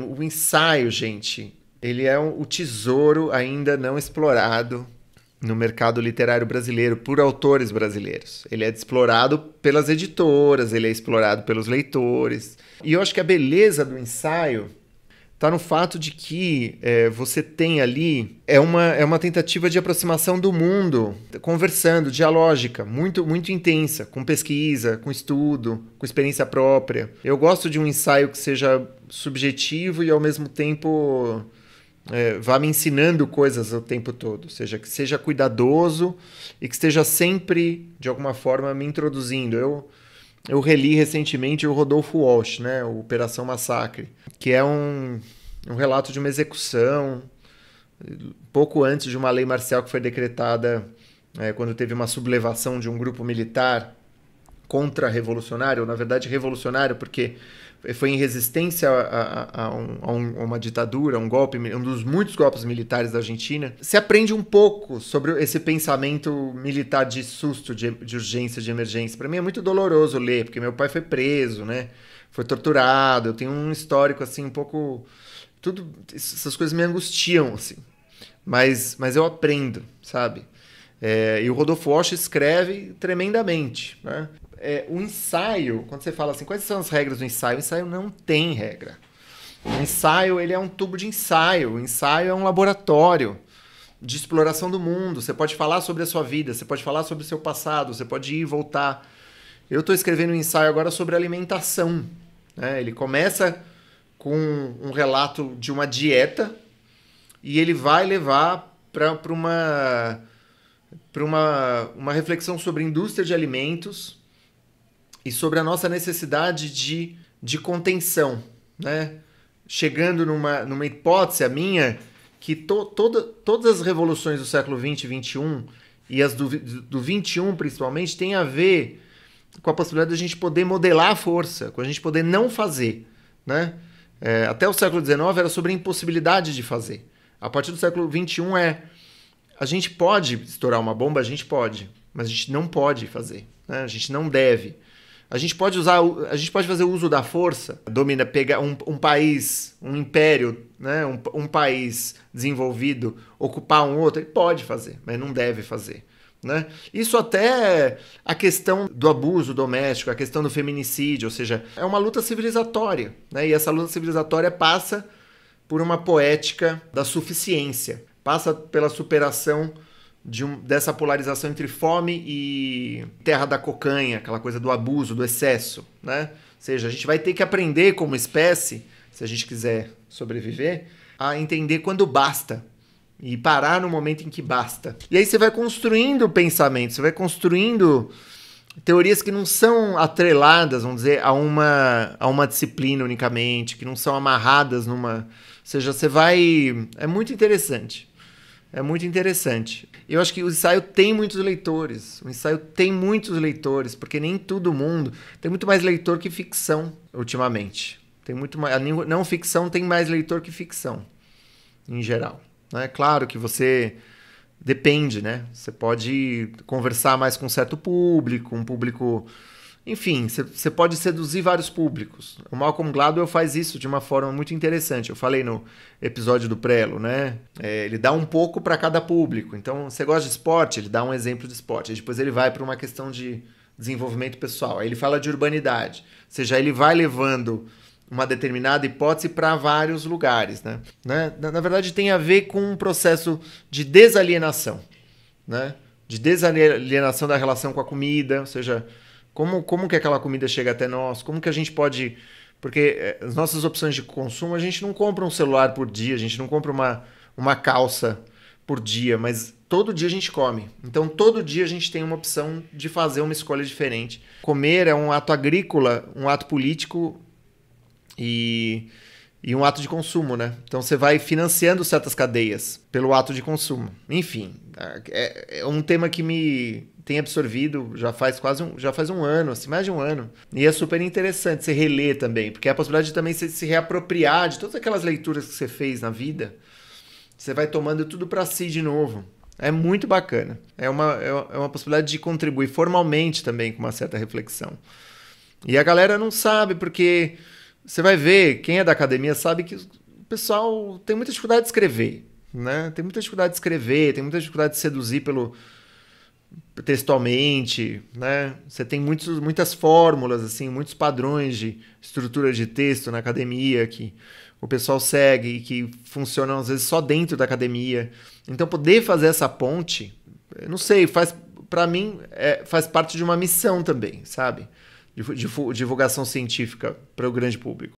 O ensaio, gente, ele é o tesouro ainda não explorado no mercado literário brasileiro por autores brasileiros. Ele é explorado pelas editoras, ele é explorado pelos leitores. E eu acho que a beleza do ensaio está no fato de que você tem ali uma tentativa de aproximação do mundo, conversando, dialógica, muito, muito intensa, com pesquisa, com estudo, com experiência própria. Eu gosto de um ensaio que seja subjetivo e, ao mesmo tempo, vá me ensinando coisas o tempo todo. Ou seja, que seja cuidadoso e que esteja sempre, de alguma forma, me introduzindo. Eu reli recentemente o Rodolfo Walsh, né, o Operação Massacre, que é um relato de uma execução pouco antes de uma lei marcial que foi decretada quando teve uma sublevação de um grupo militar contra-revolucionário, ou na verdade revolucionário, porque foi em resistência a uma ditadura, um golpe, um dos muitos golpes militares da Argentina. Se aprende um pouco sobre esse pensamento militar de susto, de urgência, de emergência. Para mim é muito doloroso ler, porque meu pai foi preso, né? Foi torturado, eu tenho um histórico assim um pouco... essas coisas me angustiam, assim. Mas eu aprendo, sabe? E o Rodolfo Walsh escreve tremendamente, né? O ensaio, quando você fala assim, quais são as regras do ensaio? O ensaio não tem regra. O ensaio, ele é um tubo de ensaio. O ensaio é um laboratório de exploração do mundo. Você pode falar sobre a sua vida, você pode falar sobre o seu passado, você pode ir e voltar. Eu estou escrevendo um ensaio agora sobre alimentação, né? Ele começa com um relato de uma dieta e ele vai levar para uma reflexão sobre a indústria de alimentos e sobre a nossa necessidade de contenção, né? Chegando numa hipótese, a minha, que todas as revoluções do século XX e XXI, e as do XXI principalmente, tem a ver com a possibilidade de a gente poder modelar a força, com a gente poder não fazer, né? Até o século XIX era sobre a impossibilidade de fazer. A partir do século XXI a gente pode estourar uma bomba, a gente pode, mas a gente não pode fazer, né? A gente não deve. A gente pode fazer uso da força, pegar um país, um império, né? um país desenvolvido, ocupar um outro, ele pode fazer, mas não deve fazer. Né? Isso até a questão do abuso doméstico, a questão do feminicídio, ou seja, é uma luta civilizatória, né? E essa luta civilizatória passa por uma poética da suficiência, passa pela superação dessa polarização entre fome e terra da cocanha, aquela coisa do abuso, do excesso, né? Ou seja, a gente vai ter que aprender como espécie, se a gente quiser sobreviver, a entender quando basta e parar no momento em que basta. E aí você vai construindo pensamento, você vai construindo teorias que não são atreladas, vamos dizer, a uma disciplina unicamente, que não são amarradas numa... Ou seja, você vai... É muito interessante. É muito interessante. Eu acho que o ensaio tem muitos leitores. O ensaio tem muitos leitores, porque nem todo mundo... Tem muito mais leitor que ficção, ultimamente. Tem muito mais... A não ficção tem mais leitor que ficção, em geral. É claro que você... Depende, né? Você pode conversar mais com um certo público, um público... Enfim, você pode seduzir vários públicos. O Malcolm Gladwell faz isso de uma forma muito interessante. Eu falei no episódio do Prelo, né? Ele dá um pouco para cada público. Então, você gosta de esporte? Ele dá um exemplo de esporte. Aí depois ele vai para uma questão de desenvolvimento pessoal. Aí ele fala de urbanidade. Ou seja, ele vai levando uma determinada hipótese para vários lugares, né? Na verdade, tem a ver com um processo de desalienação, né? De desalienação da relação com a comida, ou seja... Como que aquela comida chega até nós? Como que a gente pode... Porque as nossas opções de consumo, a gente não compra um celular por dia, a gente não compra uma calça por dia, mas todo dia a gente come. Então, todo dia a gente tem uma opção de fazer uma escolha diferente. Comer é um ato agrícola, um ato político e um ato de consumo, né? Então, você vai financiando certas cadeias pelo ato de consumo. Enfim, é um tema que me... tem absorvido já faz um ano, assim, mais de um ano. E é super interessante você reler também, porque é a possibilidade de também você se reapropriar de todas aquelas leituras que você fez na vida. Você vai tomando tudo para si de novo. É muito bacana. É uma possibilidade de contribuir formalmente também com uma certa reflexão. E a galera não sabe, porque você vai ver, quem é da academia sabe que o pessoal tem muita dificuldade de escrever, né? Tem muita dificuldade de escrever, tem muita dificuldade de seduzir pelo textualmente, né? Você tem muitas fórmulas, assim, muitos padrões de estrutura de texto na academia que o pessoal segue e que funcionam às vezes só dentro da academia. Então poder fazer essa ponte, eu não sei, faz para mim faz parte de uma missão também, sabe? De divulgação científica para o grande público.